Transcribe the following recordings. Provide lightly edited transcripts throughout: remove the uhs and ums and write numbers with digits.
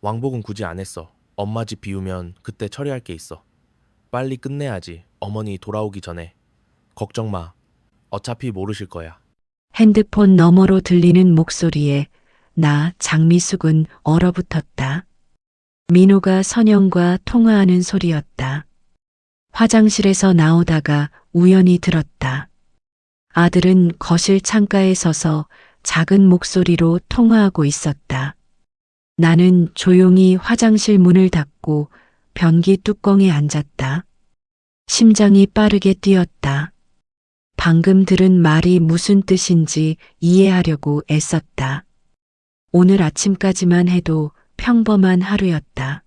왕복은 굳이 안 했어. 엄마 집 비우면 그때 처리할 게 있어. 빨리 끝내야지. 어머니 돌아오기 전에. 걱정 마. 어차피 모르실 거야. 핸드폰 너머로 들리는 목소리에 나 장미숙은 얼어붙었다. 민호가 선영과 통화하는 소리였다. 화장실에서 나오다가 우연히 들었다. 아들은 거실 창가에 서서 작은 목소리로 통화하고 있었다. 나는 조용히 화장실 문을 닫고 변기 뚜껑에 앉았다. 심장이 빠르게 뛰었다. 방금 들은 말이 무슨 뜻인지 이해하려고 애썼다. 오늘 아침까지만 해도 평범한 하루였다.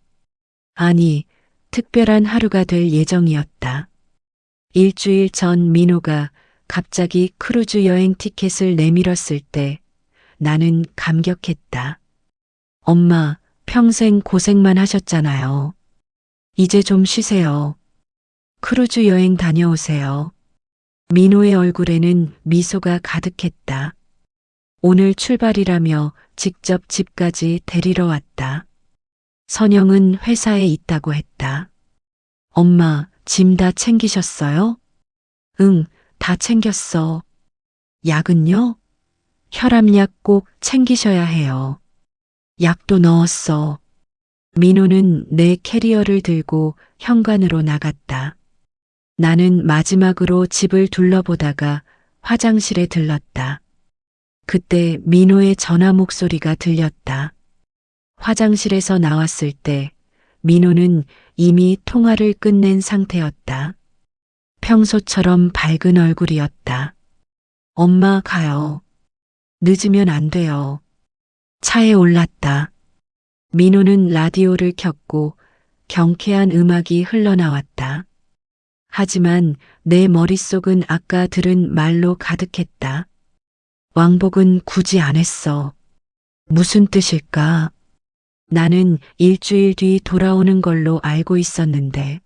아니, 특별한 하루가 될 예정이었다. 일주일 전 민호가 갑자기 크루즈 여행 티켓을 내밀었을 때 나는 감격했다. 엄마, 평생 고생만 하셨잖아요. 이제 좀 쉬세요. 크루즈 여행 다녀오세요. 민호의 얼굴에는 미소가 가득했다. 오늘 출발이라며 직접 집까지 데리러 왔다. 선영은 회사에 있다고 했다. 엄마, 짐 다 챙기셨어요? 응, 다 챙겼어. 약은요? 혈압약 꼭 챙기셔야 해요. 약도 넣었어. 민호는 내 캐리어를 들고 현관으로 나갔다. 나는 마지막으로 집을 둘러보다가 화장실에 들렀다. 그때 민호의 전화 목소리가 들렸다. 화장실에서 나왔을 때 민호는 이미 통화를 끝낸 상태였다. 평소처럼 밝은 얼굴이었다. 엄마 가요. 늦으면 안 돼요. 차에 올랐다. 민호는 라디오를 켰고 경쾌한 음악이 흘러나왔다. 하지만 내 머릿속은 아까 들은 말로 가득했다. 왕복은 굳이 안 했어. 무슨 뜻일까? 나는 일주일 뒤 돌아오는 걸로 알고 있었는데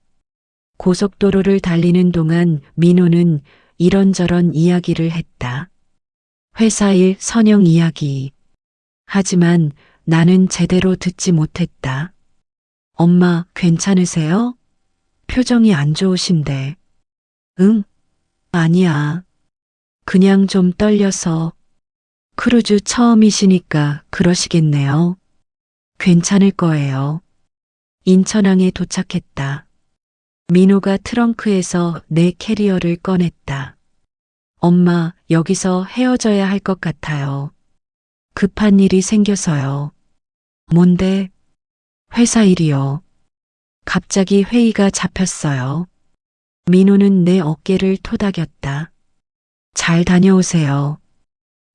고속도로를 달리는 동안 민호는 이런저런 이야기를 했다. 회사 일, 선영 이야기. 하지만 나는 제대로 듣지 못했다. 엄마, 괜찮으세요? 표정이 안 좋으신데. 응? 아니야. 그냥 좀 떨려서. 크루즈 처음이시니까 그러시겠네요. 괜찮을 거예요. 인천항에 도착했다. 민호가 트렁크에서 내 캐리어를 꺼냈다. 엄마, 여기서 헤어져야 할 것 같아요. 급한 일이 생겨서요. 뭔데? 회사 일이요. 갑자기 회의가 잡혔어요. 민호는 내 어깨를 토닥였다. 잘 다녀오세요.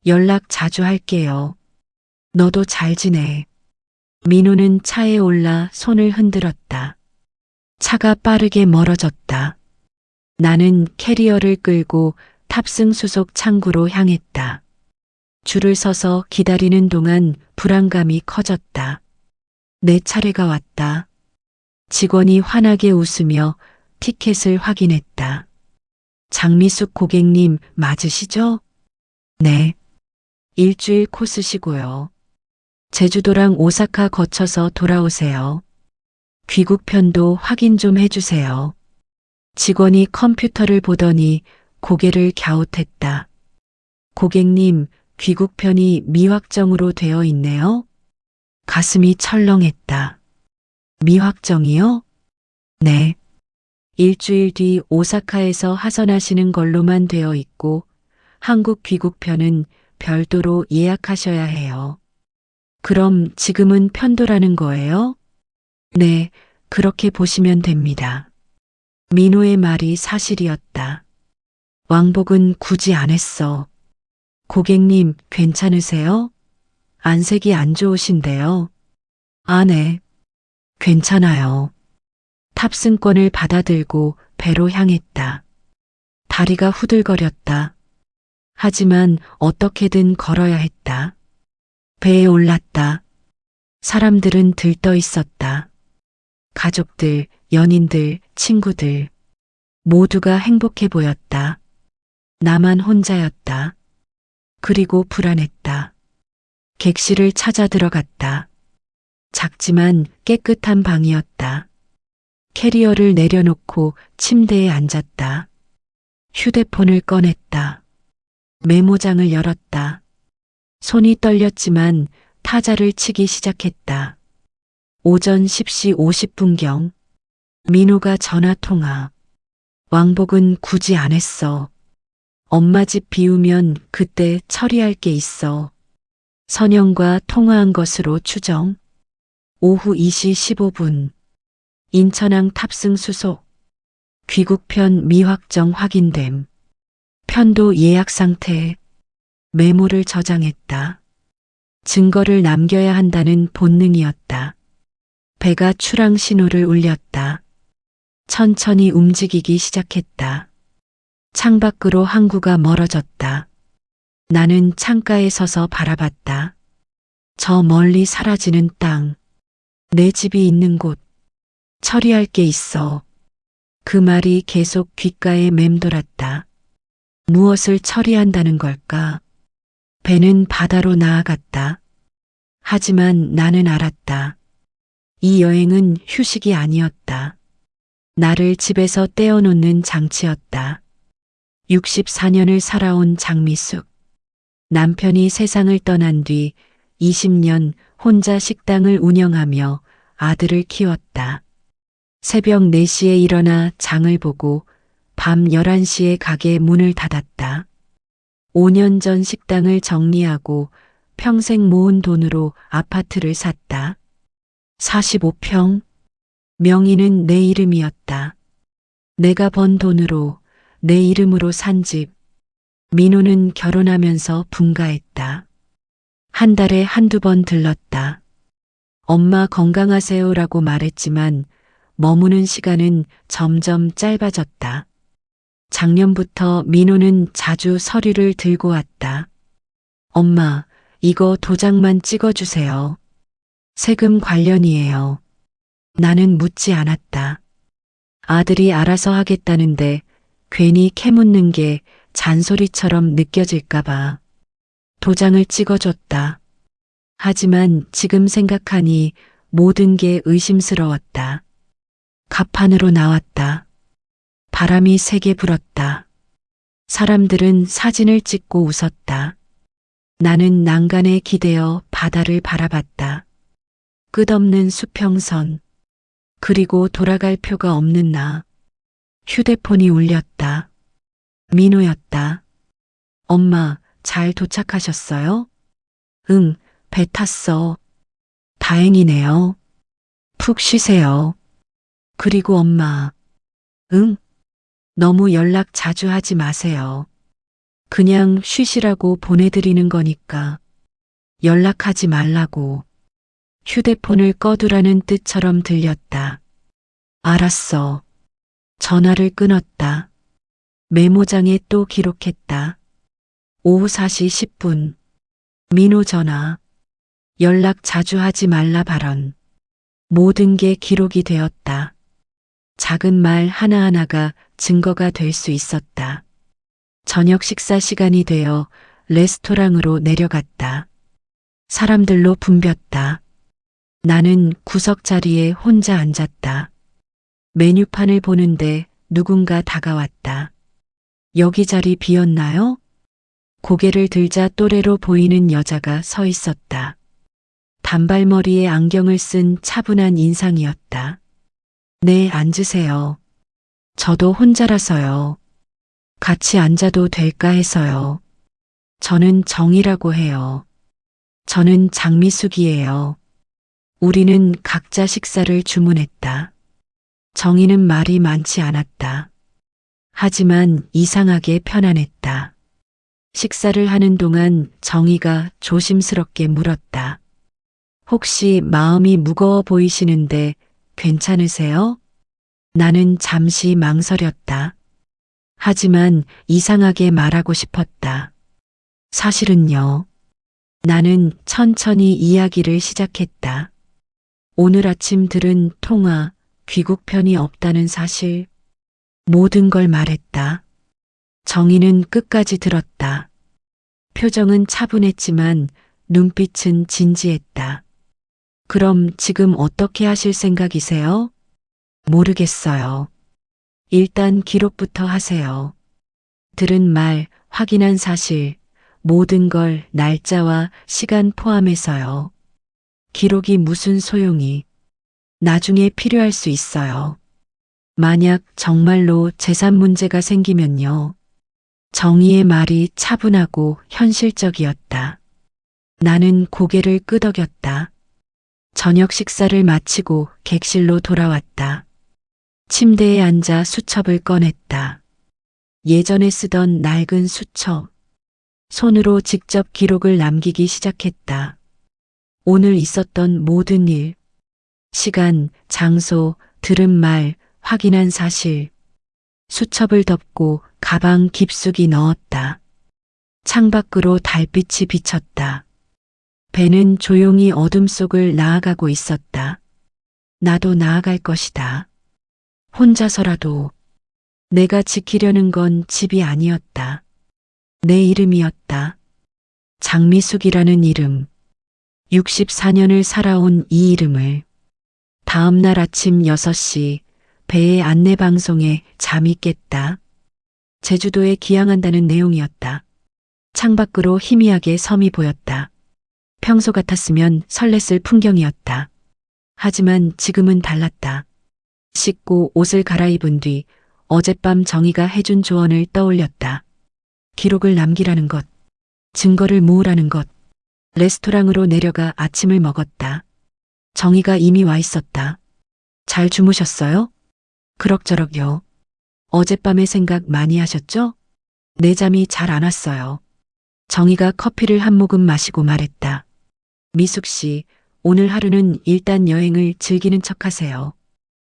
연락 자주 할게요. 너도 잘 지내. 민호는 차에 올라 손을 흔들었다. 차가 빠르게 멀어졌다. 나는 캐리어를 끌고 탑승 수속 창구로 향했다. 줄을 서서 기다리는 동안 불안감이 커졌다. 내 차례가 왔다. 직원이 환하게 웃으며 티켓을 확인했다. 장미숙 고객님 맞으시죠? 네. 일주일 코스시고요. 제주도랑 오사카 거쳐서 돌아오세요. 귀국편도 확인 좀 해주세요. 직원이 컴퓨터를 보더니 고개를 갸웃했다. 고객님, 귀국편이 미확정으로 되어 있네요. 가슴이 철렁했다. 미확정이요? 네. 일주일 뒤 오사카에서 하선하시는 걸로만 되어 있고 한국 귀국편은 별도로 예약하셔야 해요. 그럼 지금은 편도라는 거예요? 네, 그렇게 보시면 됩니다. 민호의 말이 사실이었다. 왕복은 굳이 안 했어. 고객님, 괜찮으세요? 안색이 안 좋으신데요. 아, 네. 괜찮아요. 탑승권을 받아들고 배로 향했다. 다리가 후들거렸다. 하지만 어떻게든 걸어야 했다. 배에 올랐다. 사람들은 들떠 있었다. 가족들, 연인들, 친구들. 모두가 행복해 보였다. 나만 혼자였다. 그리고 불안했다. 객실을 찾아 들어갔다. 작지만 깨끗한 방이었다. 캐리어를 내려놓고 침대에 앉았다. 휴대폰을 꺼냈다. 메모장을 열었다. 손이 떨렸지만 타자를 치기 시작했다. 오전 10시 50분경 민호가 전화 통화. 왕복은 굳이 안 했어. 엄마 집 비우면 그때 처리할 게 있어. 선영과 통화한 것으로 추정. 오후 2시 15분. 인천항 탑승 수속. 귀국편 미확정 확인됨. 편도 예약 상태. 메모를 저장했다. 증거를 남겨야 한다는 본능이었다. 배가 출항 신호를 울렸다. 천천히 움직이기 시작했다. 창밖으로 항구가 멀어졌다. 나는 창가에 서서 바라봤다. 저 멀리 사라지는 땅. 내 집이 있는 곳. 처리할 게 있어. 그 말이 계속 귓가에 맴돌았다. 무엇을 처리한다는 걸까? 배는 바다로 나아갔다. 하지만 나는 알았다. 이 여행은 휴식이 아니었다. 나를 집에서 떼어놓는 장치였다. 64년을 살아온 장미숙. 남편이 세상을 떠난 뒤 20년 혼자 식당을 운영하며 아들을 키웠다. 새벽 4시에 일어나 장을 보고 밤 11시에 가게 문을 닫았다. 5년 전 식당을 정리하고 평생 모은 돈으로 아파트를 샀다. 45평. 명의는 내 이름이었다. 내가 번 돈으로 내 이름으로 산 집. 민호는 결혼하면서 분가했다. 한 달에 한두 번 들렀다. 엄마 건강하세요라고 말했지만 머무는 시간은 점점 짧아졌다. 작년부터 민호는 자주 서류를 들고 왔다. 엄마, 이거 도장만 찍어주세요. 세금 관련이에요. 나는 묻지 않았다. 아들이 알아서 하겠다는데 괜히 캐묻는 게 잔소리처럼 느껴질까봐 도장을 찍어줬다. 하지만 지금 생각하니 모든 게 의심스러웠다. 갑판으로 나왔다. 바람이 세게 불었다. 사람들은 사진을 찍고 웃었다. 나는 난간에 기대어 바다를 바라봤다. 끝없는 수평선. 그리고 돌아갈 표가 없는 나. 휴대폰이 울렸다. 민호였다. 엄마, 잘 도착하셨어요? 응, 배 탔어. 다행이네요. 푹 쉬세요. 그리고 엄마. 응? 너무 연락 자주 하지 마세요. 그냥 쉬시라고 보내드리는 거니까. 연락하지 말라고. 휴대폰을 꺼두라는 뜻처럼 들렸다. 알았어. 전화를 끊었다. 메모장에 또 기록했다. 오후 4시 10분. 민호 전화. 연락 자주 하지 말라 발언. 모든 게 기록이 되었다. 작은 말 하나하나가 증거가 될 수 있었다. 저녁 식사 시간이 되어 레스토랑으로 내려갔다. 사람들로 붐볐다. 나는 구석 자리에 혼자 앉았다. 메뉴판을 보는데 누군가 다가왔다. 여기 자리 비었나요? 고개를 들자 또래로 보이는 여자가 서 있었다. 단발머리에 안경을 쓴 차분한 인상이었다. 네, 앉으세요. 저도 혼자라서요. 같이 앉아도 될까 해서요. 저는 정이라고 해요. 저는 장미숙이에요. 우리는 각자 식사를 주문했다. 정이는 말이 많지 않았다. 하지만 이상하게 편안했다. 식사를 하는 동안 정이가 조심스럽게 물었다. 혹시 마음이 무거워 보이시는데 괜찮으세요? 나는 잠시 망설였다. 하지만 이상하게 말하고 싶었다. 사실은요. 나는 천천히 이야기를 시작했다. 오늘 아침 들은 통화, 귀국편이 없다는 사실. 모든 걸 말했다. 정희는 끝까지 들었다. 표정은 차분했지만 눈빛은 진지했다. 그럼 지금 어떻게 하실 생각이세요? 모르겠어요. 일단 기록부터 하세요. 들은 말, 확인한 사실, 모든 걸 날짜와 시간 포함해서요. 기록이 무슨 소용이 나중에 필요할 수 있어요. 만약 정말로 재산 문제가 생기면요. 정의의 말이 차분하고 현실적이었다. 나는 고개를 끄덕였다. 저녁 식사를 마치고 객실로 돌아왔다. 침대에 앉아 수첩을 꺼냈다. 예전에 쓰던 낡은 수첩. 손으로 직접 기록을 남기기 시작했다. 오늘 있었던 모든 일, 시간, 장소, 들은 말, 확인한 사실. 수첩을 덮고 가방 깊숙이 넣었다. 창밖으로 달빛이 비쳤다. 배는 조용히 어둠 속을 나아가고 있었다. 나도 나아갈 것이다. 혼자서라도 내가 지키려는 건 집이 아니었다. 내 이름이었다. 장미숙이라는 이름. 64년을 살아온 이 이름을. 다음 날 아침 6시 배의 안내방송에 잠이 깼다. 제주도에 기항한다는 내용이었다. 창밖으로 희미하게 섬이 보였다. 평소 같았으면 설렜을 풍경이었다. 하지만 지금은 달랐다. 씻고 옷을 갈아입은 뒤 어젯밤 정희가 해준 조언을 떠올렸다. 기록을 남기라는 것, 증거를 모으라는 것. 레스토랑으로 내려가 아침을 먹었다. 정희가 이미 와 있었다. 잘 주무셨어요? 그럭저럭요. 어젯밤에 생각 많이 하셨죠? 내 잠이 잘 안 왔어요. 정희가 커피를 한 모금 마시고 말했다. 미숙 씨, 오늘 하루는 일단 여행을 즐기는 척 하세요.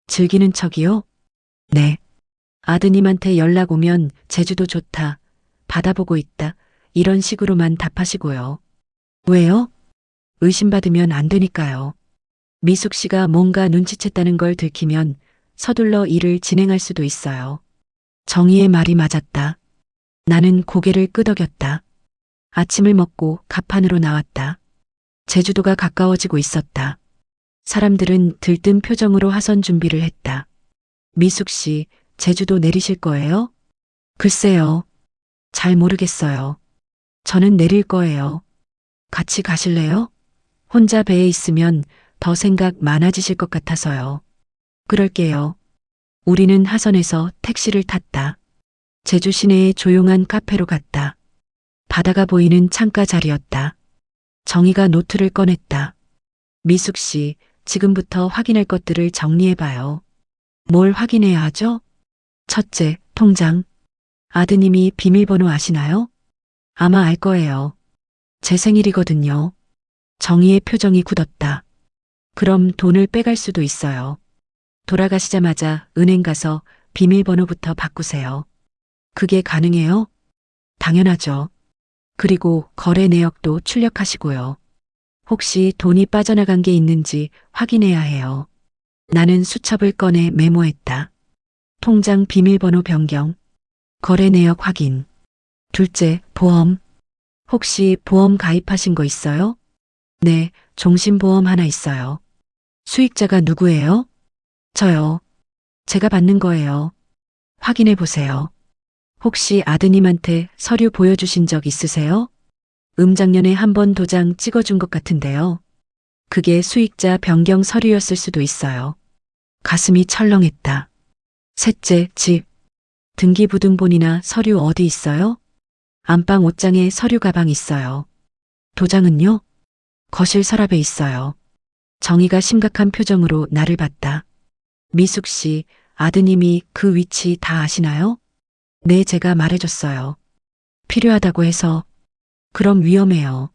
즐기는 척이요? 네. 아드님한테 연락 오면 제주도 좋다. 바다 보고 있다. 이런 식으로만 답하시고요. 왜요? 의심받으면 안 되니까요. 미숙 씨가 뭔가 눈치챘다는 걸 들키면 서둘러 일을 진행할 수도 있어요. 정희의 말이 맞았다. 나는 고개를 끄덕였다. 아침을 먹고 갑판으로 나왔다. 제주도가 가까워지고 있었다. 사람들은 들뜬 표정으로 하선 준비를 했다. 미숙 씨, 제주도 내리실 거예요? 글쎄요. 잘 모르겠어요. 저는 내릴 거예요. 같이 가실래요? 혼자 배에 있으면 더 생각 많아지실 것 같아서요. 그럴게요. 우리는 하선에서 택시를 탔다. 제주 시내의 조용한 카페로 갔다. 바다가 보이는 창가 자리였다. 정희가 노트를 꺼냈다. 미숙 씨, 지금부터 확인할 것들을 정리해봐요. 뭘 확인해야 하죠? 첫째, 통장. 아드님이 비밀번호 아시나요? 아마 알 거예요. 제 생일이거든요. 정희의 표정이 굳었다. 그럼 돈을 빼갈 수도 있어요. 돌아가시자마자 은행 가서 비밀번호부터 바꾸세요. 그게 가능해요? 당연하죠. 그리고 거래 내역도 출력하시고요. 혹시 돈이 빠져나간 게 있는지 확인해야 해요. 나는 수첩을 꺼내 메모했다. 통장 비밀번호 변경, 거래 내역 확인. 둘째, 보험. 혹시 보험 가입하신 거 있어요? 네, 종신보험 하나 있어요. 수익자가 누구예요? 저요. 제가 받는 거예요. 확인해 보세요. 혹시 아드님한테 서류 보여주신 적 있으세요? 작년에 한 번 도장 찍어준 것 같은데요. 그게 수익자 변경 서류였을 수도 있어요. 가슴이 철렁했다. 셋째, 집. 등기부등본이나 서류 어디 있어요? 안방 옷장에 서류 가방 있어요. 도장은요? 거실 서랍에 있어요. 정희가 심각한 표정으로 나를 봤다. 미숙 씨, 아드님이 그 위치 다 아시나요? 네, 제가 말해줬어요. 필요하다고 해서. 그럼 위험해요.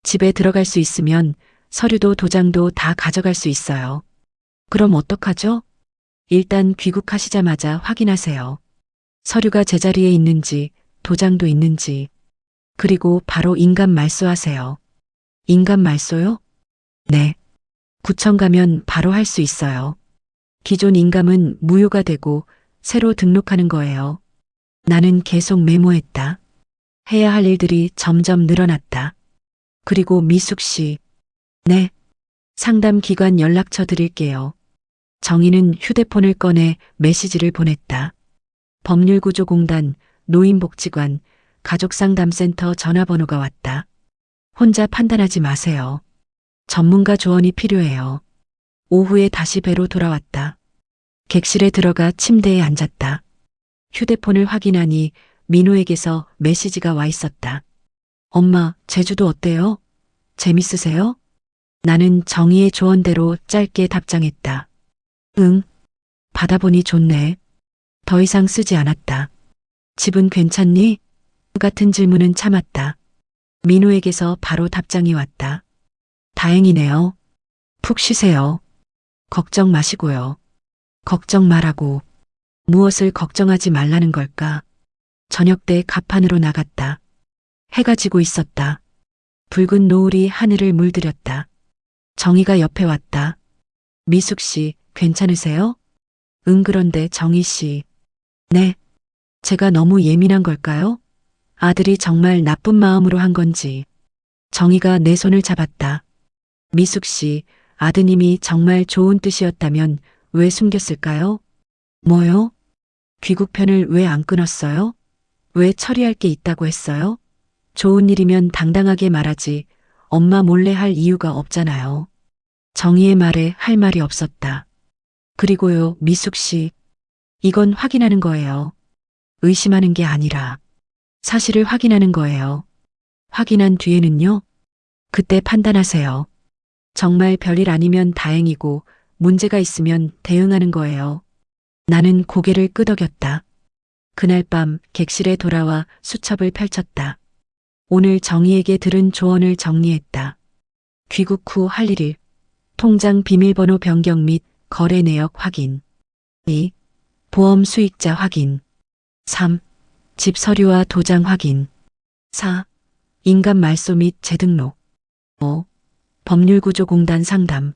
집에 들어갈 수 있으면 서류도 도장도 다 가져갈 수 있어요. 그럼 어떡하죠? 일단 귀국하시자마자 확인하세요. 서류가 제자리에 있는지, 도장도 있는지. 그리고 바로 인감 말소하세요. 인감 말소요? 네. 구청 가면 바로 할 수 있어요. 기존 인감은 무효가 되고 새로 등록하는 거예요. 나는 계속 메모했다. 해야 할 일들이 점점 늘어났다. 그리고 미숙 씨. 네. 상담 기관 연락처 드릴게요. 정희는 휴대폰을 꺼내 메시지를 보냈다. 법률구조공단, 노인복지관, 가족상담센터 전화번호가 왔다. 혼자 판단하지 마세요. 전문가 조언이 필요해요. 오후에 다시 배로 돌아왔다. 객실에 들어가 침대에 앉았다. 휴대폰을 확인하니 민호에게서 메시지가 와 있었다. 엄마, 제주도 어때요? 재밌으세요? 나는 정희의 조언대로 짧게 답장했다. 응. 받아보니 좋네. 더 이상 쓰지 않았다. 집은 괜찮니? 같은 질문은 참았다. 민호에게서 바로 답장이 왔다. 다행이네요. 푹 쉬세요. 걱정 마시고요. 걱정 말라고. 무엇을 걱정하지 말라는 걸까? 저녁 때 갑판으로 나갔다. 해가 지고 있었다. 붉은 노을이 하늘을 물들였다. 정희가 옆에 왔다. 미숙 씨, 괜찮으세요? 응, 그런데 정희 씨. 네. 제가 너무 예민한 걸까요? 아들이 정말 나쁜 마음으로 한 건지. 정희가 내 손을 잡았다. 미숙 씨, 아드님이 정말 좋은 뜻이었다면 왜 숨겼을까요? 뭐요? 귀국편을 왜 안 끊었어요? 왜 처리할 게 있다고 했어요? 좋은 일이면 당당하게 말하지 엄마 몰래 할 이유가 없잖아요. 정희의 말에 할 말이 없었다. 그리고요, 미숙 씨. 이건 확인하는 거예요. 의심하는 게 아니라 사실을 확인하는 거예요. 확인한 뒤에는요? 그때 판단하세요. 정말 별일 아니면 다행이고 문제가 있으면 대응하는 거예요. 나는 고개를 끄덕였다. 그날 밤 객실에 돌아와 수첩을 펼쳤다. 오늘 정희에게 들은 조언을 정리했다. 귀국 후 할 일, 통장 비밀번호 변경 및 거래 내역 확인. 2. 보험 수익자 확인. 3. 집 서류와 도장 확인. 4. 인감 말소 및 재등록. 5. 법률구조공단 상담.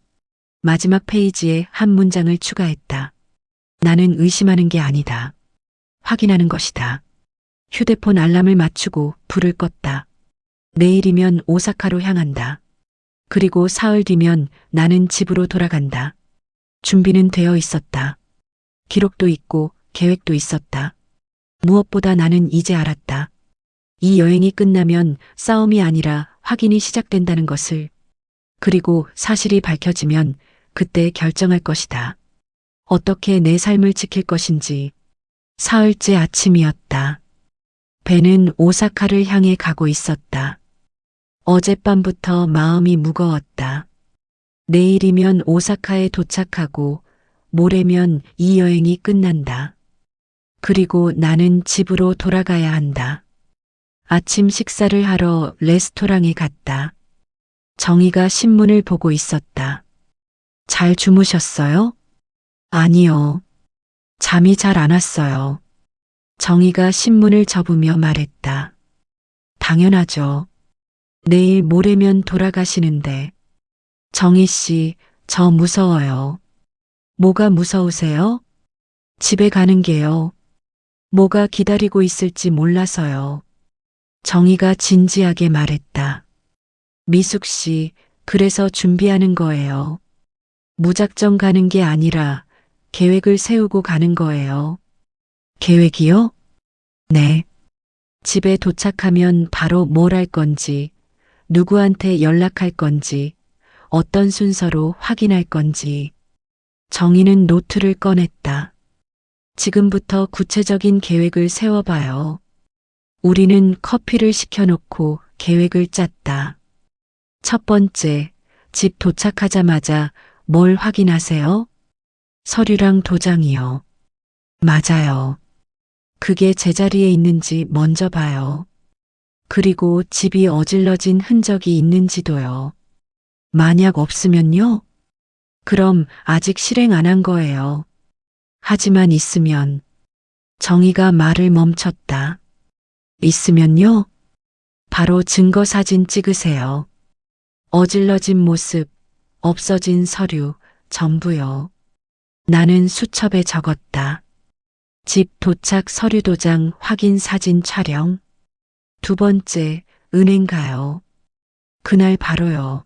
마지막 페이지에 한 문장을 추가했다. 나는 의심하는 게 아니다. 확인하는 것이다. 휴대폰 알람을 맞추고 불을 껐다. 내일이면 오사카로 향한다. 그리고 사흘 뒤면 나는 집으로 돌아간다. 준비는 되어 있었다. 기록도 있고 계획도 있었다. 무엇보다 나는 이제 알았다. 이 여행이 끝나면 싸움이 아니라 확인이 시작된다는 것을. 그리고 사실이 밝혀지면 그때 결정할 것이다. 어떻게 내 삶을 지킬 것인지. 사흘째 아침이었다. 배는 오사카를 향해 가고 있었다. 어젯밤부터 마음이 무거웠다. 내일이면 오사카에 도착하고 모레면 이 여행이 끝난다. 그리고 나는 집으로 돌아가야 한다. 아침 식사를 하러 레스토랑에 갔다. 정희가 신문을 보고 있었다. 잘 주무셨어요? 아니요. 잠이 잘 안 왔어요. 정희가 신문을 접으며 말했다. 당연하죠. 내일 모레면 돌아가시는데. 정희 씨, 저 무서워요. 뭐가 무서우세요? 집에 가는 게요. 뭐가 기다리고 있을지 몰라서요. 정희가 진지하게 말했다. 미숙 씨, 그래서 준비하는 거예요. 무작정 가는 게 아니라 계획을 세우고 가는 거예요. 계획이요? 네. 집에 도착하면 바로 뭘 할 건지, 누구한테 연락할 건지, 어떤 순서로 확인할 건지. 정희는 노트를 꺼냈다. 지금부터 구체적인 계획을 세워봐요. 우리는 커피를 시켜놓고 계획을 짰다. 첫 번째, 집 도착하자마자 뭘 확인하세요? 서류랑 도장이요. 맞아요. 그게 제자리에 있는지 먼저 봐요. 그리고 집이 어질러진 흔적이 있는지도요. 만약 없으면요? 그럼 아직 실행 안 한 거예요. 하지만 있으면. 정희가 말을 멈췄다. 있으면요? 바로 증거 사진 찍으세요. 어질러진 모습, 없어진 서류, 전부요. 나는 수첩에 적었다. 집 도착 서류 도장 확인 사진 촬영. 두 번째, 은행 가요. 그날 바로요.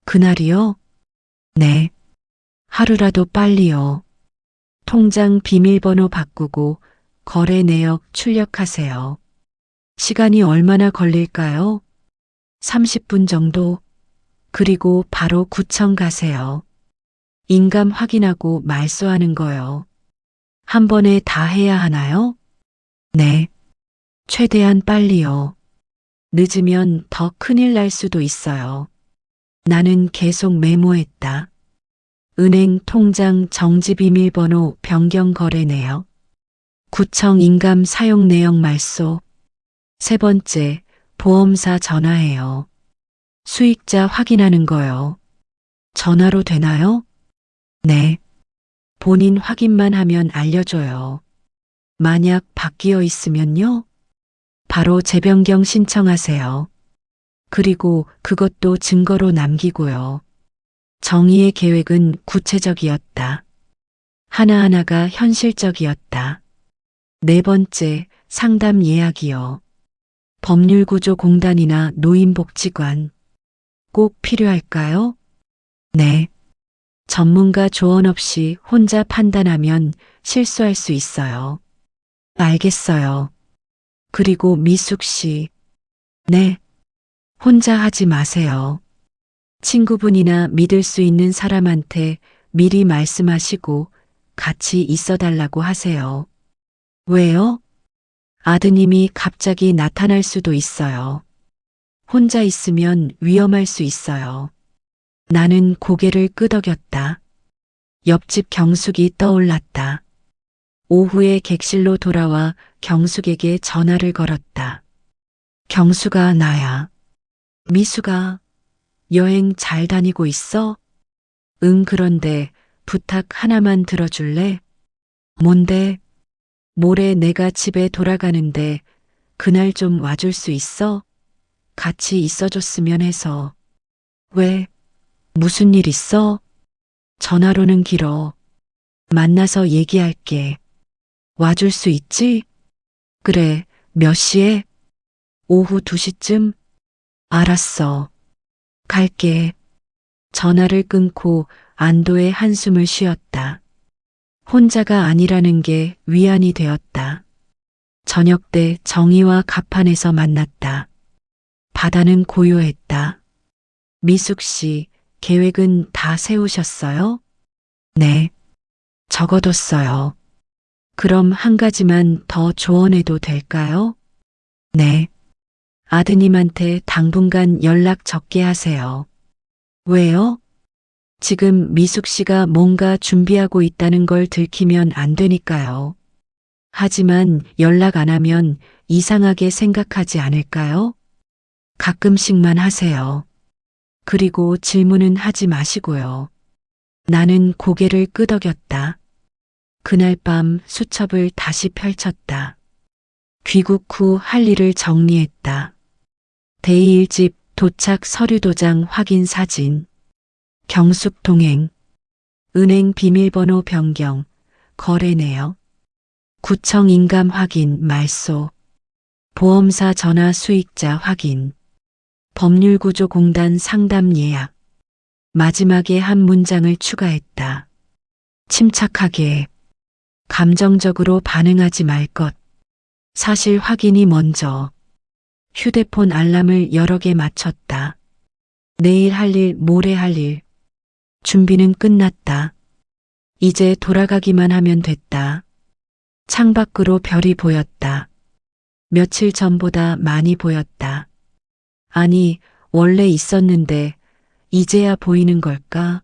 그날이요? 네. 하루라도 빨리요. 통장 비밀번호 바꾸고 거래 내역 출력하세요. 시간이 얼마나 걸릴까요? 30분 정도. 그리고 바로 구청 가세요. 인감 확인하고 말소하는 거요. 한 번에 다 해야 하나요? 네. 최대한 빨리요. 늦으면 더 큰일 날 수도 있어요. 나는 계속 메모했다. 은행 통장 정지 비밀번호 변경 거래 내역. 구청 인감 사용 내역 말소. 세 번째, 보험사 전화해요. 수익자 확인하는 거요. 전화로 되나요? 네. 본인 확인만 하면 알려줘요. 만약 바뀌어 있으면요? 바로 재변경 신청하세요. 그리고 그것도 증거로 남기고요. 정의의 계획은 구체적이었다. 하나하나가 현실적이었다. 네 번째, 상담 예약이요. 법률구조공단이나 노인복지관. 꼭 필요할까요? 네. 전문가 조언 없이 혼자 판단하면 실수할 수 있어요. 알겠어요. 그리고 미숙 씨. 네. 혼자 하지 마세요. 친구분이나 믿을 수 있는 사람한테 미리 말씀하시고 같이 있어 달라고 하세요. 왜요? 아드님이 갑자기 나타날 수도 있어요. 혼자 있으면 위험할 수 있어요. 나는 고개를 끄덕였다. 옆집 경숙이 떠올랐다. 오후에 객실로 돌아와 경숙에게 전화를 걸었다. 경숙아, 나야. 미숙아, 여행 잘 다니고 있어? 응, 그런데 부탁 하나만 들어줄래? 뭔데? 모레 내가 집에 돌아가는데 그날 좀 와줄 수 있어? 같이 있어줬으면 해서. 왜? 무슨 일 있어? 전화로는 길어. 만나서 얘기할게. 와줄 수 있지? 그래, 몇 시에? 오후 2시쯤? 알았어. 갈게. 전화를 끊고 안도의 한숨을 쉬었다. 혼자가 아니라는 게 위안이 되었다. 저녁 때 정희와 갑판에서 만났다. 바다는 고요했다. 미숙 씨, 계획은 다 세우셨어요? 네. 적어뒀어요. 그럼 한 가지만 더 조언해도 될까요? 네. 아드님한테 당분간 연락 적게 하세요. 왜요? 지금 미숙 씨가 뭔가 준비하고 있다는 걸 들키면 안 되니까요. 하지만 연락 안 하면 이상하게 생각하지 않을까요? 가끔씩만 하세요. 그리고 질문은 하지 마시고요. 나는 고개를 끄덕였다. 그날 밤 수첩을 다시 펼쳤다. 귀국 후 할 일을 정리했다. 데이 1집 도착 서류 도장 확인 사진. 경숙 동행. 은행 비밀번호 변경. 거래 내역. 구청 인감 확인 말소. 보험사 전화 수익자 확인. 법률구조공단 상담 예약. 마지막에 한 문장을 추가했다. 침착하게. 감정적으로 반응하지 말 것. 사실 확인이 먼저. 휴대폰 알람을 여러 개 맞췄다. 내일 할 일, 모레 할 일. 준비는 끝났다. 이제 돌아가기만 하면 됐다. 창밖으로 별이 보였다. 며칠 전보다 많이 보였다. 아니, 원래 있었는데 이제야 보이는 걸까?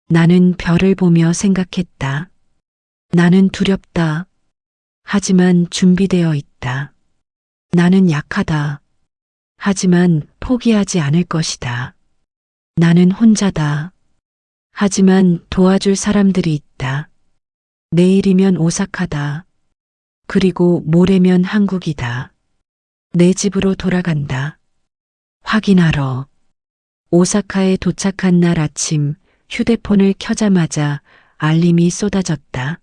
나는 별을 보며 생각했다. 나는 두렵다. 하지만 준비되어 있다. 나는 약하다. 하지만 포기하지 않을 것이다. 나는 혼자다. 하지만 도와줄 사람들이 있다. 내일이면 오사카다. 그리고 모레면 한국이다. 내 집으로 돌아간다. 확인하러. 오사카에 도착한 날 아침 휴대폰을 켜자마자 알림이 쏟아졌다.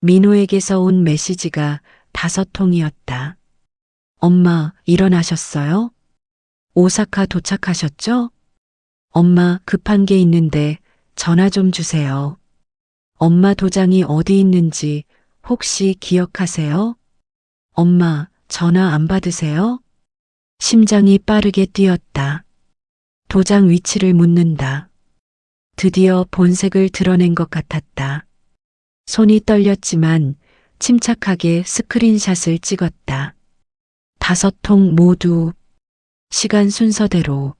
민호에게서 온 메시지가 5통이었다. 엄마, 일어나셨어요? 오사카 도착하셨죠? 엄마, 급한 게 있는데 전화 좀 주세요. 엄마 도장이 어디 있는지 혹시 기억하세요? 엄마, 전화 안 받으세요? 심장이 빠르게 뛰었다. 도장 위치를 묻는다. 드디어 본색을 드러낸 것 같았다. 손이 떨렸지만 침착하게 스크린샷을 찍었다. 5통 모두 시간 순서대로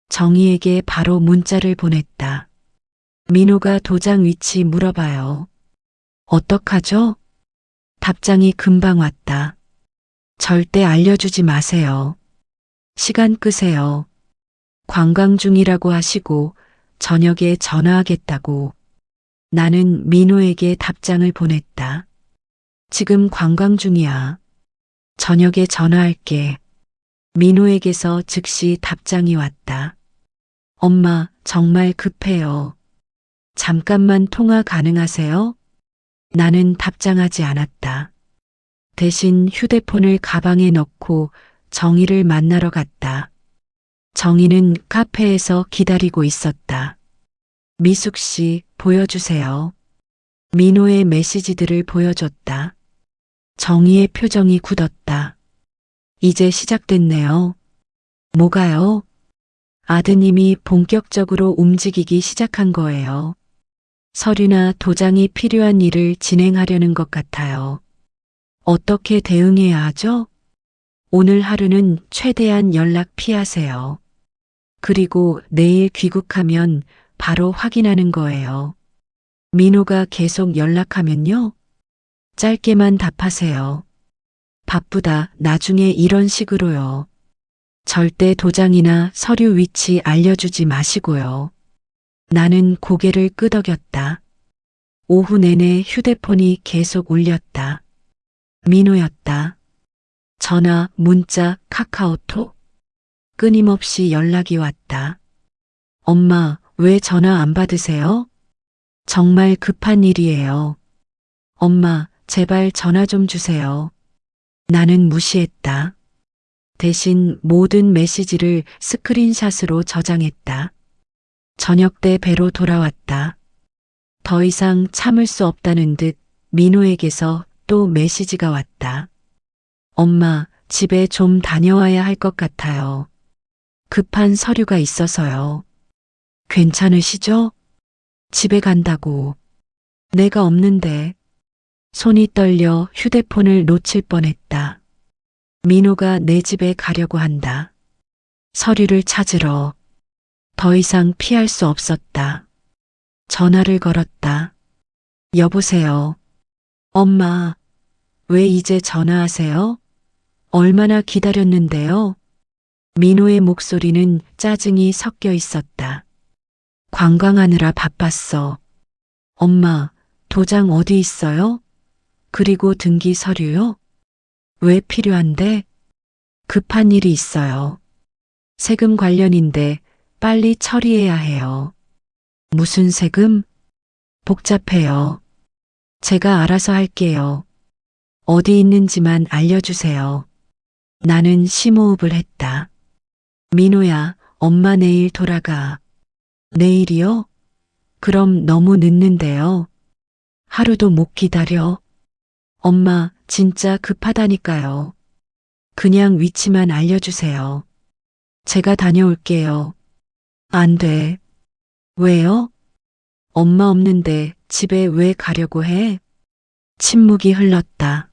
정희에게 바로 문자를 보냈다. 민호가 도장 위치 물어봐요. 어떡하죠? 답장이 금방 왔다. 절대 알려주지 마세요. 시간 끄세요. 관광 중이라고 하시고 저녁에 전화하겠다고. 나는 민호에게 답장을 보냈다. 지금 관광 중이야. 저녁에 전화할게. 민호에게서 즉시 답장이 왔다. 엄마, 정말 급해요. 잠깐만 통화 가능하세요? 나는 답장하지 않았다. 대신 휴대폰을 가방에 넣고 정희를 만나러 갔다. 정희는 카페에서 기다리고 있었다. 미숙 씨, 보여주세요. 민호의 메시지들을 보여줬다. 정희의 표정이 굳었다. 이제 시작됐네요. 뭐가요? 아드님이 본격적으로 움직이기 시작한 거예요. 서류나 도장이 필요한 일을 진행하려는 것 같아요. 어떻게 대응해야 하죠? 오늘 하루는 최대한 연락 피하세요. 그리고 내일 귀국하면 바로 확인하는 거예요. 민호가 계속 연락하면요? 짧게만 답하세요. 바쁘다, 나중에 이런 식으로요. 절대 도장이나 서류 위치 알려주지 마시고요. 나는 고개를 끄덕였다. 오후 내내 휴대폰이 계속 울렸다. 민호였다. 전화, 문자, 카카오톡. 끊임없이 연락이 왔다. 엄마, 왜 전화 안 받으세요? 정말 급한 일이에요. 엄마, 제발 전화 좀 주세요. 나는 무시했다. 대신 모든 메시지를 스크린샷으로 저장했다. 저녁 때 배로 돌아왔다. 더 이상 참을 수 없다는 듯 민호에게서 또 메시지가 왔다. 엄마, 집에 좀 다녀와야 할 것 같아요. 급한 서류가 있어서요. 괜찮으시죠? 집에 간다고. 내가 없는데. 손이 떨려 휴대폰을 놓칠 뻔했다. 민호가 내 집에 가려고 한다. 서류를 찾으러. 더 이상 피할 수 없었다. 전화를 걸었다. 여보세요. 엄마, 왜 이제 전화하세요? 얼마나 기다렸는데요? 민호의 목소리는 짜증이 섞여 있었다. 관광하느라 바빴어. 엄마, 도장 어디 있어요? 그리고 등기 서류요? 왜 필요한데? 급한 일이 있어요. 세금 관련인데 빨리 처리해야 해요. 무슨 세금? 복잡해요. 제가 알아서 할게요. 어디 있는지만 알려주세요. 나는 심호흡을 했다. 민호야, 엄마 내일 돌아가. 내일이요? 그럼 너무 늦는데요. 하루도 못 기다려. 엄마, 진짜 급하다니까요. 그냥 위치만 알려주세요. 제가 다녀올게요. 안 돼. 왜요? 엄마 없는데 집에 왜 가려고 해? 침묵이 흘렀다.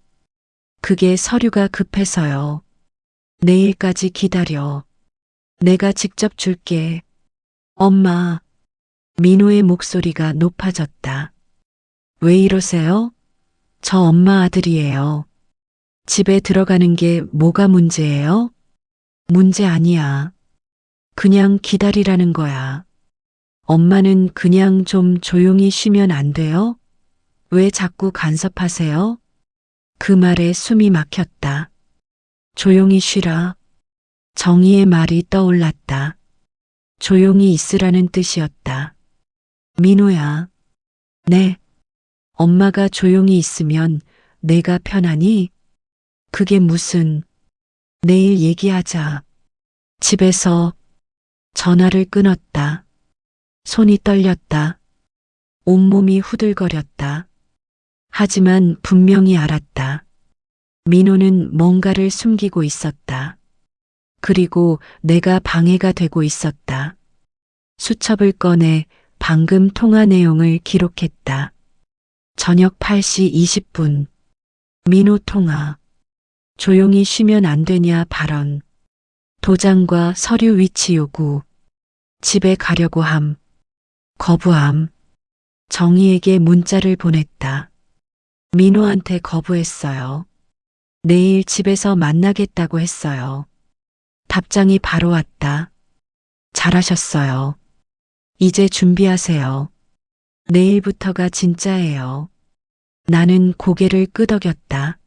그게 서류가 급해서요. 내일까지 기다려. 내가 직접 줄게. 엄마. 민호의 목소리가 높아졌다. 왜 이러세요? 저 엄마 아들이에요. 집에 들어가는 게 뭐가 문제예요? 문제 아니야. 그냥 기다리라는 거야. 엄마는 그냥 좀 조용히 쉬면 안 돼요? 왜 자꾸 간섭하세요? 그 말에 숨이 막혔다. 조용히 쉬라. 정희의 말이 떠올랐다. 조용히 있으라는 뜻이었다. 민호야. 네. 엄마가 조용히 있으면 내가 편하니? 그게 무슨... 내일 얘기하자. 집에서 전화를 끊었다. 손이 떨렸다. 온몸이 후들거렸다. 하지만 분명히 알았다. 민호는 뭔가를 숨기고 있었다. 그리고 내가 방해가 되고 있었다. 수첩을 꺼내 방금 통화 내용을 기록했다. 저녁 8시 20분. 민호 통화. 조용히 쉬면 안 되냐 발언. 도장과 서류 위치 요구. 집에 가려고 함. 거부함. 정희에게 문자를 보냈다. 민호한테 거부했어요. 내일 집에서 만나겠다고 했어요. 답장이 바로 왔다. 잘하셨어요. 이제 준비하세요. 내일부터가 진짜예요. 나는 고개를 끄덕였다.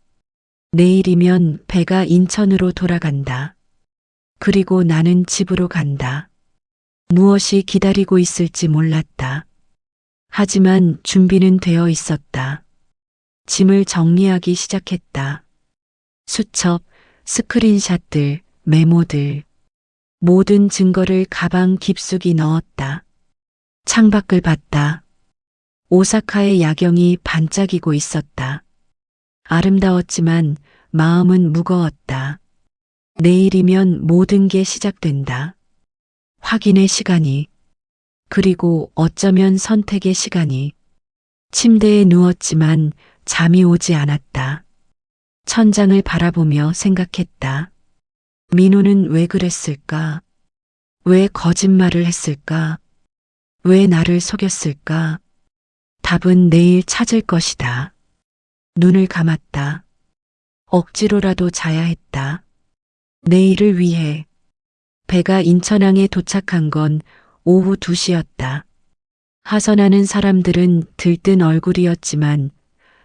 내일이면 배가 인천으로 돌아간다. 그리고 나는 집으로 간다. 무엇이 기다리고 있을지 몰랐다. 하지만 준비는 되어 있었다. 짐을 정리하기 시작했다. 수첩, 스크린샷들, 메모들. 모든 증거를 가방 깊숙이 넣었다. 창밖을 봤다. 오사카의 야경이 반짝이고 있었다. 아름다웠지만 마음은 무거웠다. 내일이면 모든 게 시작된다. 확인의 시간이, 그리고 어쩌면 선택의 시간이. 침대에 누웠지만 잠이 오지 않았다. 천장을 바라보며 생각했다. 민호는 왜 그랬을까? 왜 거짓말을 했을까? 왜 나를 속였을까? 답은 내일 찾을 것이다. 눈을 감았다. 억지로라도 자야 했다. 내일을 위해. 배가 인천항에 도착한 건 오후 2시였다. 하선하는 사람들은 들뜬 얼굴이었지만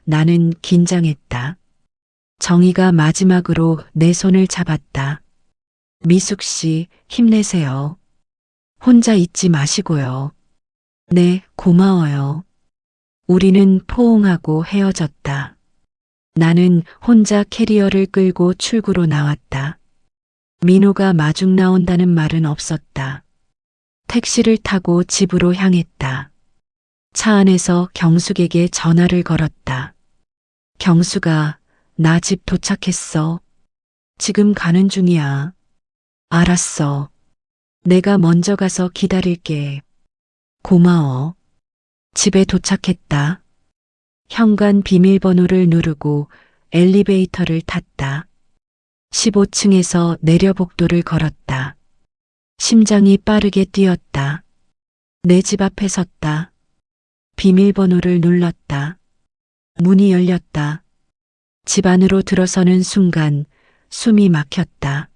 나는 긴장했다. 정희가 마지막으로 내 손을 잡았다. 미숙 씨, 힘내세요. 혼자 있지 마시고요. 네, 고마워요. 우리는 포옹하고 헤어졌다. 나는 혼자 캐리어를 끌고 출구로 나왔다. 민호가 마중 나온다는 말은 없었다. 택시를 타고 집으로 향했다. 차 안에서 경숙에게 전화를 걸었다. 경숙아, 나 집 도착했어. 지금 가는 중이야. 알았어. 내가 먼저 가서 기다릴게. 고마워. 집에 도착했다. 현관 비밀번호를 누르고 엘리베이터를 탔다. 15층에서 내려 복도를 걸었다. 심장이 빠르게 뛰었다. 내 집 앞에 섰다. 비밀번호를 눌렀다. 문이 열렸다. 집 안으로 들어서는 순간 숨이 막혔다.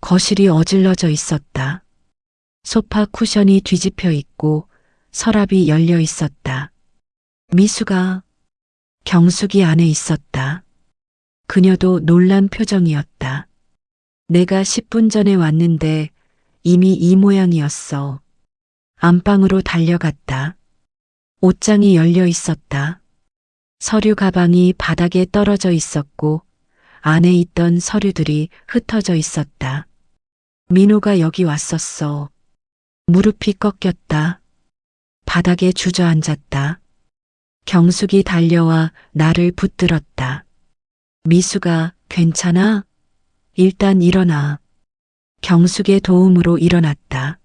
거실이 어질러져 있었다. 소파 쿠션이 뒤집혀 있고 서랍이 열려 있었다. 미수가, 경숙이 안에 있었다. 그녀도 놀란 표정이었다. 내가 10분 전에 왔는데 이미 이 모양이었어. 안방으로 달려갔다. 옷장이 열려 있었다. 서류 가방이 바닥에 떨어져 있었고 안에 있던 서류들이 흩어져 있었다. 민호가 여기 왔었어. 무릎이 꺾였다. 바닥에 주저앉았다. 경숙이 달려와 나를 붙들었다. 미수가, 괜찮아? 일단 일어나. 경숙의 도움으로 일어났다.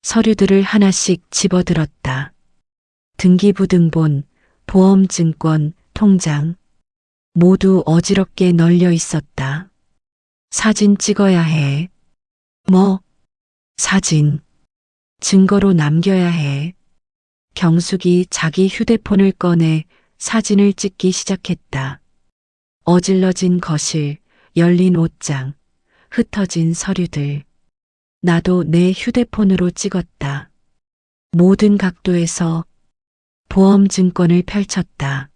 서류들을 하나씩 집어들었다. 등기부등본, 보험증권, 통장. 모두 어지럽게 널려 있었다. 사진 찍어야 해. 뭐? 사진. 증거로 남겨야 해. 경숙이 자기 휴대폰을 꺼내 사진을 찍기 시작했다. 어질러진 거실, 열린 옷장, 흩어진 서류들. 나도 내 휴대폰으로 찍었다. 모든 각도에서 보험증권을 펼쳤다.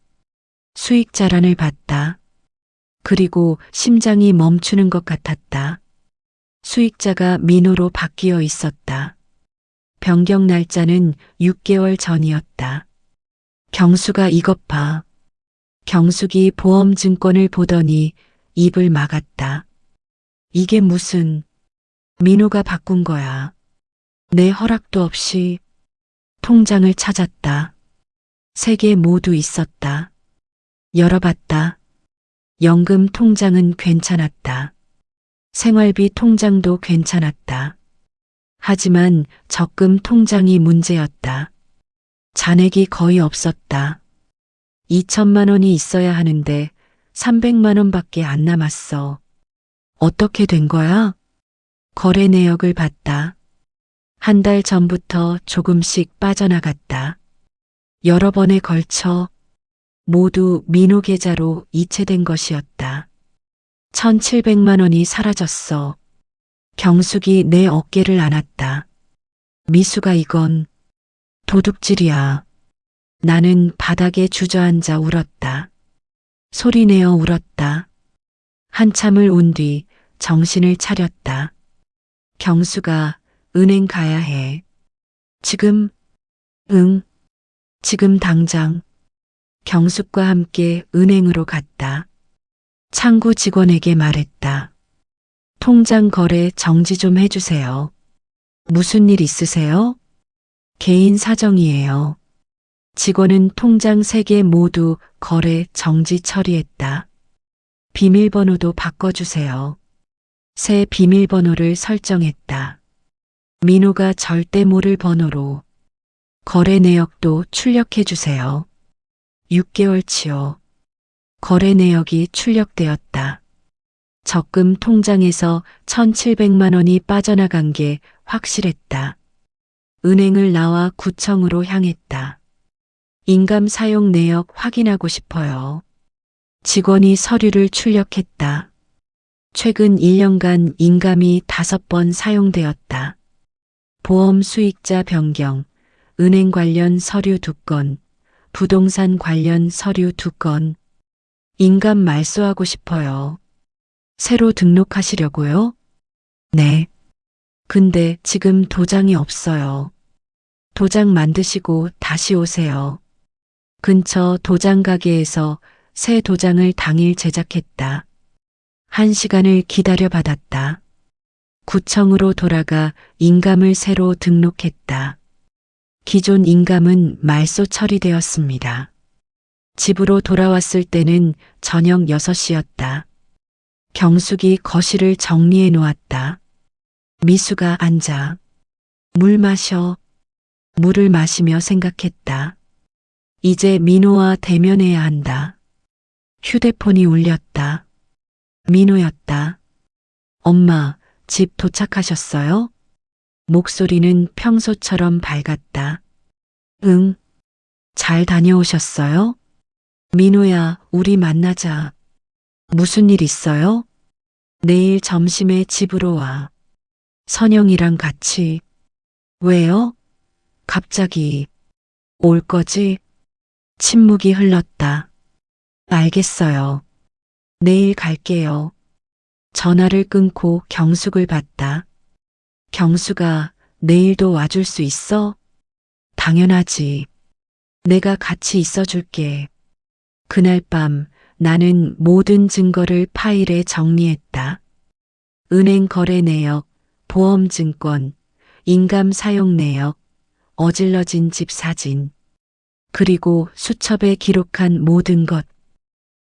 수익 자란을 봤다. 그리고 심장이 멈추는 것 같았다. 수익자가 민호로 바뀌어 있었다. 변경 날짜는 6개월 전이었다. 경수가 이것 봐. 경숙이 보험증권을 보더니 입을 막았다. 이게 무슨, 민호가 바꾼 거야. 내 허락도 없이. 통장을 찾았다. 세 개 모두 있었다. 열어봤다. 연금 통장은 괜찮았다. 생활비 통장도 괜찮았다. 하지만 적금 통장이 문제였다. 잔액이 거의 없었다. 2천만 원이 있어야 하는데 300만 원밖에 안 남았어. 어떻게 된 거야? 거래 내역을 봤다. 한 달 전부터 조금씩 빠져나갔다. 여러 번에 걸쳐 모두 민호 계좌로 이체된 것이었다. 1,700만 원이 사라졌어. 경숙이 내 어깨를 안았다. 미수가 이건 도둑질이야. 나는 바닥에 주저앉아 울었다. 소리내어 울었다. 한참을 운 뒤 정신을 차렸다. 경수가 은행 가야 해. 지금? 응. 지금 당장. 경숙과 함께 은행으로 갔다. 창구 직원에게 말했다. 통장 거래 정지 좀 해주세요. 무슨 일 있으세요? 개인 사정이에요. 직원은 통장 3개 모두 거래 정지 처리했다. 비밀번호도 바꿔주세요. 새 비밀번호를 설정했다. 민호가 절대 모를 번호로. 거래 내역도 출력해주세요. 6개월치요. 거래 내역이 출력되었다. 적금 통장에서 1,700만 원이 빠져나간 게 확실했다. 은행을 나와 구청으로 향했다. 인감 사용 내역 확인하고 싶어요. 직원이 서류를 출력했다. 최근 1년간 인감이 5번 사용되었다. 보험 수익자 변경, 은행 관련 서류 2건, 부동산 관련 서류 2건. 인감 말소하고 싶어요. 새로 등록하시려고요? 네. 근데 지금 도장이 없어요. 도장 만드시고 다시 오세요. 근처 도장 가게에서 새 도장을 당일 제작했다. 1시간을 기다려 받았다. 구청으로 돌아가 인감을 새로 등록했다. 기존 인감은 말소 처리되었습니다. 집으로 돌아왔을 때는 저녁 6시였다. 경숙이 거실을 정리해 놓았다. 미수가 앉아. 물 마셔. 물을 마시며 생각했다. 이제 민호와 대면해야 한다. 휴대폰이 울렸다. 민호였다. 엄마, 집 도착하셨어요? 목소리는 평소처럼 밝았다. 응. 잘 다녀오셨어요? 민호야, 우리 만나자. 무슨 일 있어요? 내일 점심에 집으로 와. 선영이랑 같이. 왜요? 갑자기. 올 거지? 침묵이 흘렀다. 알겠어요. 내일 갈게요. 전화를 끊고 경숙을 봤다. 경숙아, 내일도 와줄 수 있어? 당연하지. 내가 같이 있어줄게. 그날 밤 나는 모든 증거를 파일에 정리했다. 은행 거래 내역, 보험증권, 인감 사용 내역, 어질러진 집 사진, 그리고 수첩에 기록한 모든 것.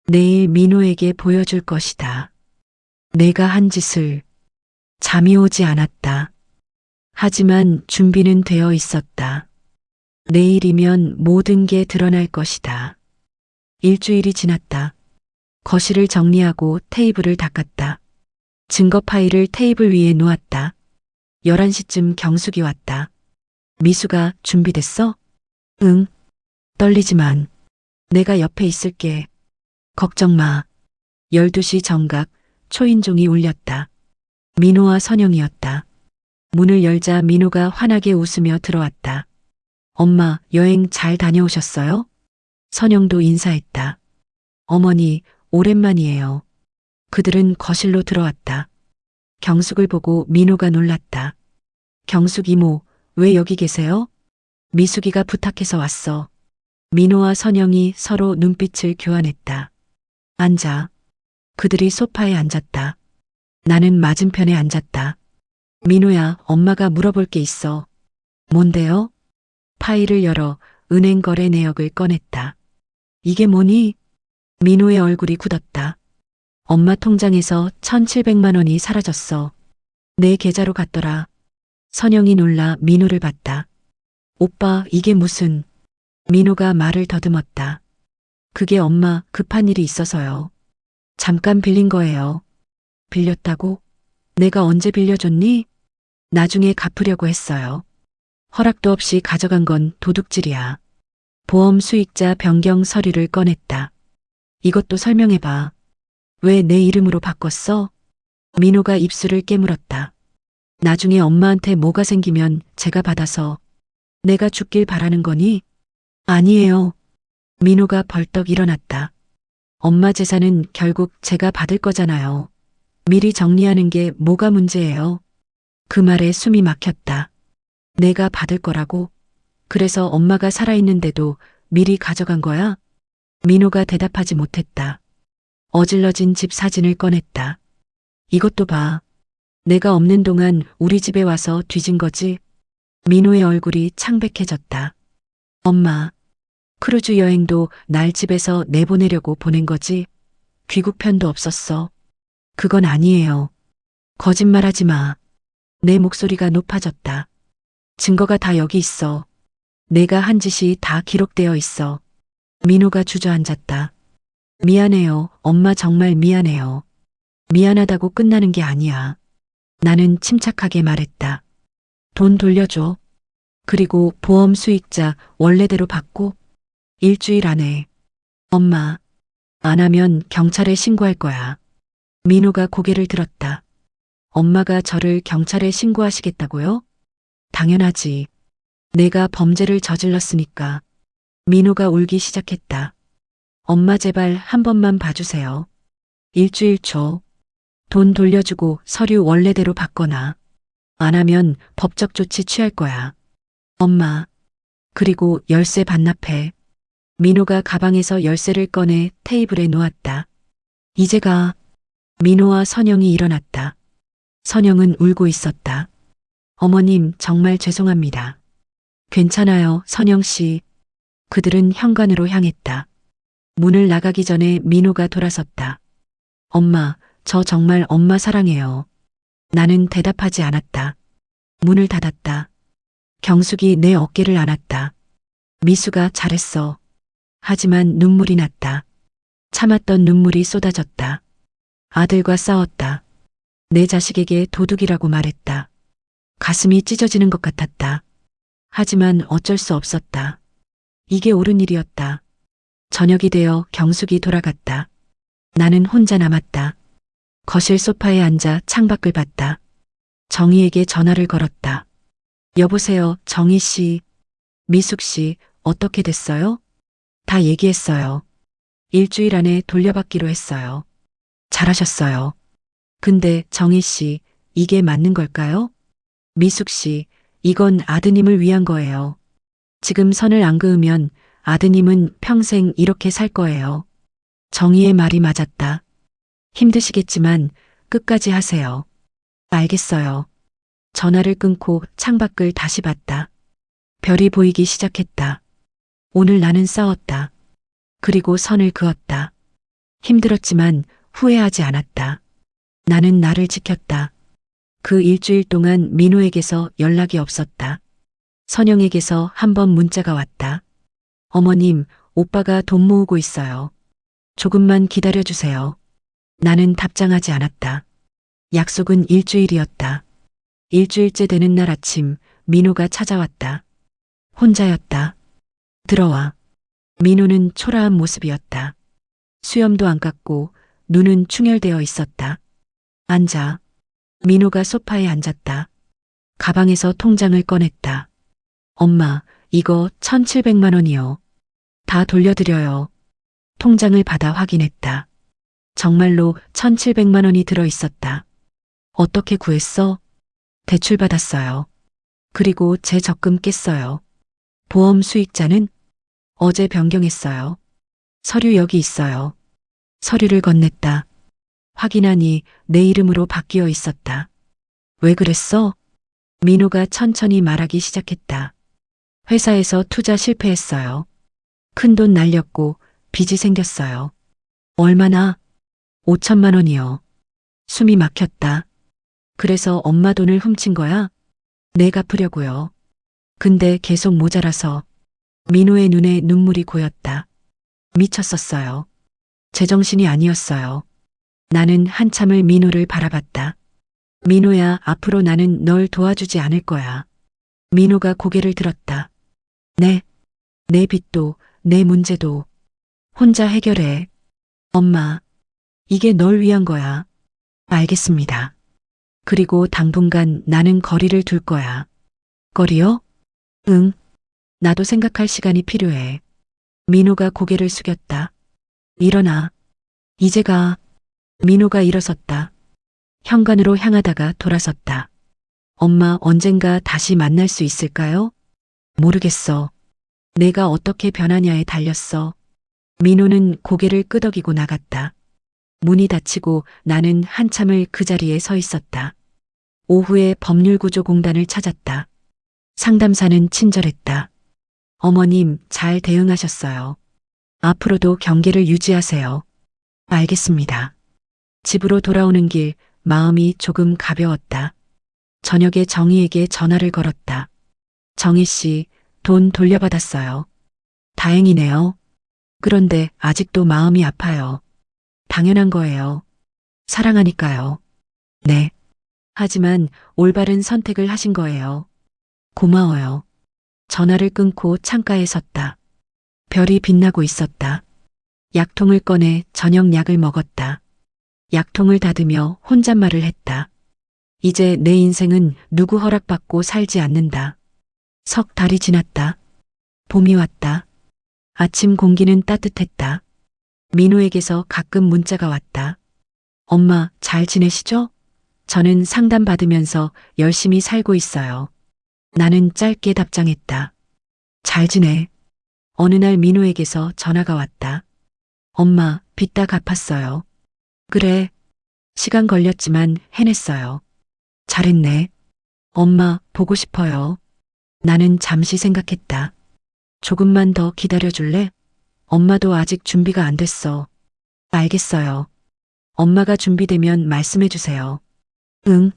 내일 민호에게 보여줄 것이다. 내가 한 짓을. 잠이 오지 않았다. 하지만 준비는 되어 있었다. 내일이면 모든 게 드러날 것이다. 일주일이 지났다. 거실을 정리하고 테이블을 닦았다. 증거 파일을 테이블 위에 놓았다. 11시쯤 경숙이 왔다. 미수가 준비됐어? 응. 떨리지만 내가 옆에 있을게. 걱정 마. 12시 정각 초인종이 울렸다. 민호와 선영이었다. 문을 열자 민호가 환하게 웃으며 들어왔다. 엄마, 여행 잘 다녀오셨어요? 선영도 인사했다. 어머니, 오랜만이에요. 그들은 거실로 들어왔다. 경숙을 보고 민호가 놀랐다. 경숙 이모, 왜 여기 계세요? 미숙이가 부탁해서 왔어. 민호와 선영이 서로 눈빛을 교환했다. 앉아. 그들이 소파에 앉았다. 나는 맞은편에 앉았다. 민호야, 엄마가 물어볼 게 있어. 뭔데요? 파일을 열어 은행 거래 내역을 꺼냈다. 이게 뭐니? 민호의 얼굴이 굳었다. 엄마 통장에서 1,700만 원이 사라졌어. 내 계좌로 갔더라. 선영이 놀라 민호를 봤다. 오빠, 이게 무슨... 민호가 말을 더듬었다. 그게 엄마 급한 일이 있어서요. 잠깐 빌린 거예요. 빌렸다고? 내가 언제 빌려줬니? 나중에 갚으려고 했어요. 허락도 없이 가져간 건 도둑질이야. 보험 수익자 변경 서류를 꺼냈다. 이것도 설명해봐. 왜 내 이름으로 바꿨어? 민호가 입술을 깨물었다. 나중에 엄마한테 뭐가 생기면 제가 받아서 내가 죽길 바라는 거니? 아니에요. 민호가 벌떡 일어났다. 엄마 재산은 결국 제가 받을 거잖아요. 미리 정리하는 게 뭐가 문제예요? 그 말에 숨이 막혔다. 내가 받을 거라고? 그래서 엄마가 살아있는데도 미리 가져간 거야? 민호가 대답하지 못했다. 어질러진 집 사진을 꺼냈다. 이것도 봐. 내가 없는 동안 우리 집에 와서 뒤진 거지? 민호의 얼굴이 창백해졌다. 엄마, 크루즈 여행도 날 집에서 내보내려고 보낸 거지? 귀국편도 없었어. 그건 아니에요. 거짓말하지 마. 내 목소리가 높아졌다. 증거가 다 여기 있어. 내가 한 짓이 다 기록되어 있어. 민호가 주저앉았다. 미안해요. 엄마 정말 미안해요. 미안하다고 끝나는 게 아니야. 나는 침착하게 말했다. 돈 돌려줘. 그리고 보험 수익자 원래대로 받고 일주일 안에. 엄마, 안 하면 경찰에 신고할 거야. 민호가 고개를 들었다. 엄마가 저를 경찰에 신고하시겠다고요? 당연하지. 내가 범죄를 저질렀으니까. 민호가 울기 시작했다. 엄마 제발 한 번만 봐주세요. 일주일 줘. 돈 돌려주고 서류 원래대로 받거나. 안 하면 법적 조치 취할 거야. 엄마. 그리고 열쇠 반납해. 민호가 가방에서 열쇠를 꺼내 테이블에 놓았다. 이제 가. 민호와 선영이 일어났다. 선영은 울고 있었다. 어머님, 정말 죄송합니다. 괜찮아요, 선영 씨. 그들은 현관으로 향했다. 문을 나가기 전에 민호가 돌아섰다. 엄마, 저 정말 엄마 사랑해요. 나는 대답하지 않았다. 문을 닫았다. 경숙이 내 어깨를 안았다. 미수가 잘했어. 하지만 눈물이 났다. 참았던 눈물이 쏟아졌다. 아들과 싸웠다. 내 자식에게 도둑이라고 말했다. 가슴이 찢어지는 것 같았다. 하지만 어쩔 수 없었다. 이게 옳은 일이었다. 저녁이 되어 경숙이 돌아갔다. 나는 혼자 남았다. 거실 소파에 앉아 창밖을 봤다. 정희에게 전화를 걸었다. 여보세요, 정희 씨. 미숙 씨, 어떻게 됐어요? 다 얘기했어요. 일주일 안에 돌려받기로 했어요. 잘하셨어요. 근데 정희 씨, 이게 맞는 걸까요? 미숙 씨, 이건 아드님을 위한 거예요. 지금 선을 안 그으면 아드님은 평생 이렇게 살 거예요. 정희의 말이 맞았다. 힘드시겠지만 끝까지 하세요. 알겠어요. 전화를 끊고 창밖을 다시 봤다. 별이 보이기 시작했다. 오늘 나는 싸웠다. 그리고 선을 그었다. 힘들었지만 후회하지 않았다. 나는 나를 지켰다. 그 일주일 동안 민호에게서 연락이 없었다. 선영에게서 한 번 문자가 왔다. 어머님, 오빠가 돈 모으고 있어요. 조금만 기다려주세요. 나는 답장하지 않았다. 약속은 일주일이었다. 일주일째 되는 날 아침, 민호가 찾아왔다. 혼자였다. 들어와. 민호는 초라한 모습이었다. 수염도 안 깎고 눈은 충혈되어 있었다. 앉아. 민호가 소파에 앉았다. 가방에서 통장을 꺼냈다. 엄마, 이거 1,700만 원이요. 다 돌려드려요. 통장을 받아 확인했다. 정말로 1,700만 원이 들어 있었다. 어떻게 구했어? 대출 받았어요. 그리고 제 적금 깼어요. 보험 수익자는 어제 변경했어요. 서류 여기 있어요. 서류를 건넸다. 확인하니 내 이름으로 바뀌어 있었다. 왜 그랬어? 민호가 천천히 말하기 시작했다. 회사에서 투자 실패했어요. 큰돈 날렸고 빚이 생겼어요. 얼마나? 5천만 원이요. 숨이 막혔다. 그래서 엄마 돈을 훔친 거야? 내 갚으려고요. 근데 계속 모자라서 민호의 눈에 눈물이 고였다. 미쳤었어요. 제정신이 아니었어요. 나는 한참을 민호를 바라봤다. 민호야, 앞으로 나는 널 도와주지 않을 거야. 민호가 고개를 들었다. 네, 내 빚도, 내 문제도 혼자 해결해. 엄마, 이게 널 위한 거야. 알겠습니다. 그리고 당분간 나는 거리를 둘 거야. 거리요? 응. 나도 생각할 시간이 필요해. 민호가 고개를 숙였다. 일어나. 이제 가. 민호가 일어섰다. 현관으로 향하다가 돌아섰다. 엄마, 언젠가 다시 만날 수 있을까요? 모르겠어. 내가 어떻게 변하냐에 달렸어. 민호는 고개를 끄덕이고 나갔다. 문이 닫히고 나는 한참을 그 자리에 서 있었다. 오후에 법률구조공단을 찾았다. 상담사는 친절했다. 어머님, 잘 대응하셨어요. 앞으로도 경계를 유지하세요. 알겠습니다. 집으로 돌아오는 길 마음이 조금 가벼웠다. 저녁에 정희에게 전화를 걸었다. 정희 씨, 돈 돌려받았어요. 다행이네요. 그런데 아직도 마음이 아파요. 당연한 거예요. 사랑하니까요. 네. 하지만 올바른 선택을 하신 거예요. 고마워요. 전화를 끊고 창가에 섰다. 별이 빛나고 있었다. 약통을 꺼내 저녁 약을 먹었다. 약통을 닫으며 혼잣말을 했다. 이제 내 인생은 누구 허락받고 살지 않는다. 석 달이 지났다. 봄이 왔다. 아침 공기는 따뜻했다. 민호에게서 가끔 문자가 왔다. 엄마, 잘 지내시죠? 저는 상담받으면서 열심히 살고 있어요. 나는 짧게 답장했다. 잘 지내. 어느 날 민호에게서 전화가 왔다. 엄마, 빚 다 갚았어요. 그래. 시간 걸렸지만 해냈어요. 잘했네. 엄마, 보고 싶어요. 나는 잠시 생각했다. 조금만 더 기다려줄래? 엄마도 아직 준비가 안 됐어. 알겠어요. 엄마가 준비되면 말씀해주세요. 응.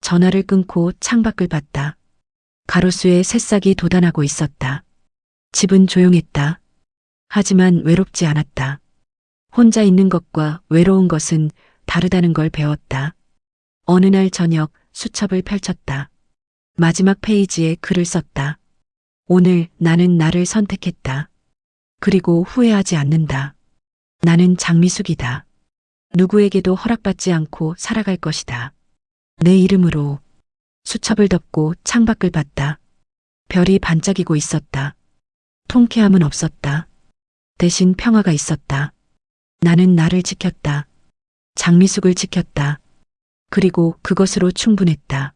전화를 끊고 창밖을 봤다. 가로수에 새싹이 돋아나고 있었다. 집은 조용했다. 하지만 외롭지 않았다. 혼자 있는 것과 외로운 것은 다르다는 걸 배웠다. 어느 날 저녁 수첩을 펼쳤다. 마지막 페이지에 글을 썼다. 오늘 나는 나를 선택했다. 그리고 후회하지 않는다. 나는 장미숙이다. 누구에게도 허락받지 않고 살아갈 것이다. 내 이름으로. 수첩을 덮고 창밖을 봤다. 별이 반짝이고 있었다. 통쾌함은 없었다. 대신 평화가 있었다. 나는 나를 지켰다. 장미숙을 지켰다. 그리고 그것으로 충분했다.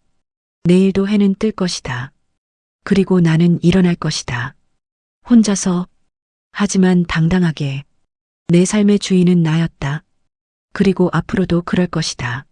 내일도 해는 뜰 것이다. 그리고 나는 일어날 것이다. 혼자서, 하지만 당당하게. 내 삶의 주인은 나였다. 그리고 앞으로도 그럴 것이다.